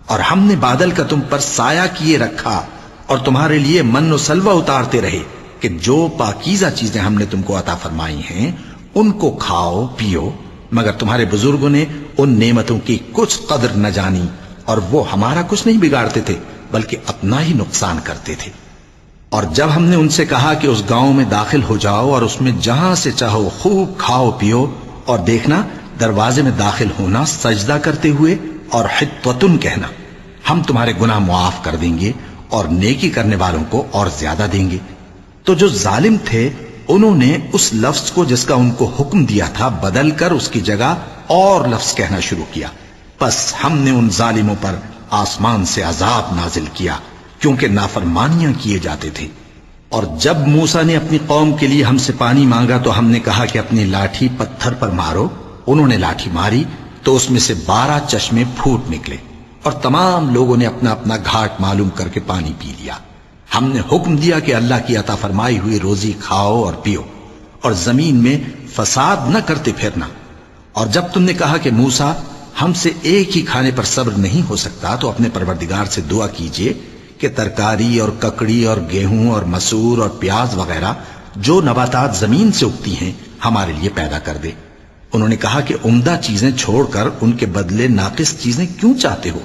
اور ہم نے بادل کا تم پر سایہ کیے رکھا اور تمہارے لیے من و سلوہ اتارتے رہے کہ جو پاکیزہ چیزیں ہم نے تم کو عطا فرمائی ہیں ان کو کھاؤ پیو، مگر تمہارے بزرگوں نے ان نعمتوں کی کچھ قدر نہ جانی اور وہ ہمارا کچھ نہیں بگاڑتے تھے بلکہ اپنا ہی نقصان کرتے تھے۔ اور جب ہم نے ان سے کہا کہ اس گاؤں میں داخل ہو جاؤ اور اس میں جہاں سے چاہو خوب کھاؤ پیو، اور دیکھنا دروازے میں داخل ہونا سجدہ کرتے ہوئے اور حطوتن کہنا، ہم تمہارے گناہ معاف کر دیں گے اور نیکی کرنے والوں کو اور زیادہ دیں گے، تو جو ظالم تھے انہوں نے اس لفظ کو جس کا ان کو حکم دیا تھا بدل کر اس کی جگہ اور لفظ کہنا شروع کیا، پس ہم نے ان ظالموں پر آسمان سے عذاب نازل کیا کیونکہ نافرمانیاں کیے جاتے تھے۔ اور جب موسیٰ نے اپنی قوم کے لیے ہم سے پانی مانگا تو ہم نے کہا کہ اپنی لاٹھی پتھر پر مارو، انہوں نے لاٹھی ماری تو اس میں سے 12 چشمے پھوٹ نکلے اور تمام لوگوں نے اپنا اپنا گھاٹ معلوم کر کے پانی پی لیا۔ ہم نے حکم دیا کہ اللہ کی عطا فرمائی ہوئی روزی کھاؤ اور پیو اور زمین میں فساد نہ کرتے پھرنا۔ اور جب تم نے کہا کہ موسیٰ ہم سے ایک ہی کھانے پر صبر نہیں ہو سکتا تو اپنے پروردگار سے دعا کیجئے کہ ترکاری اور ککڑی اور گیہوں اور مسور اور پیاز وغیرہ جو نباتات زمین سے اگتی ہیں ہمارے لیے پیدا کر دے۔ انہوں نے کہا کہ عمدہ چیزیں چھوڑ کر ان کے بدلے ناقص چیزیں کیوں چاہتے ہو؟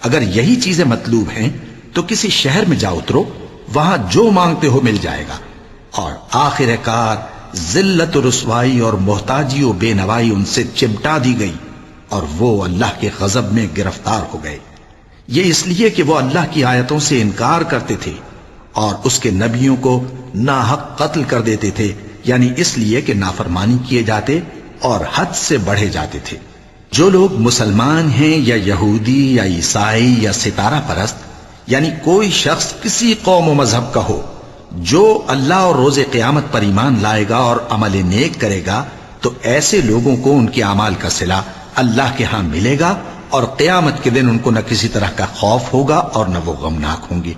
اگر یہی چیزیں مطلوب ہیں تو کسی شہر میں جا اترو، وہاں جو مانگتے ہو مل جائے گا۔ اور آخر کار ذلت و رسوائی اور محتاجی و بے نوائی ان سے چمٹا دی گئی اور وہ اللہ کے غضب میں گرفتار ہو گئے، یہ اس لیے کہ وہ اللہ کی آیتوں سے انکار کرتے تھے اور اس کے نبیوں کو ناحق قتل کر دیتے تھے، یعنی اس لیے کہ نافرمانی کیے جاتے اور حد سے بڑھے جاتے تھے۔ جو لوگ مسلمان ہیں یا یہودی یا عیسائی یا ستارہ پرست، یعنی کوئی شخص کسی قوم و مذہب کا ہو، جو اللہ اور روز قیامت پر ایمان لائے گا اور عمل نیک کرے گا تو ایسے لوگوں کو ان کے اعمال کا صلہ اللہ کے ہاں ملے گا اور قیامت کے دن ان کو نہ کسی طرح کا خوف ہوگا اور نہ وہ غمناک ہوں گے۔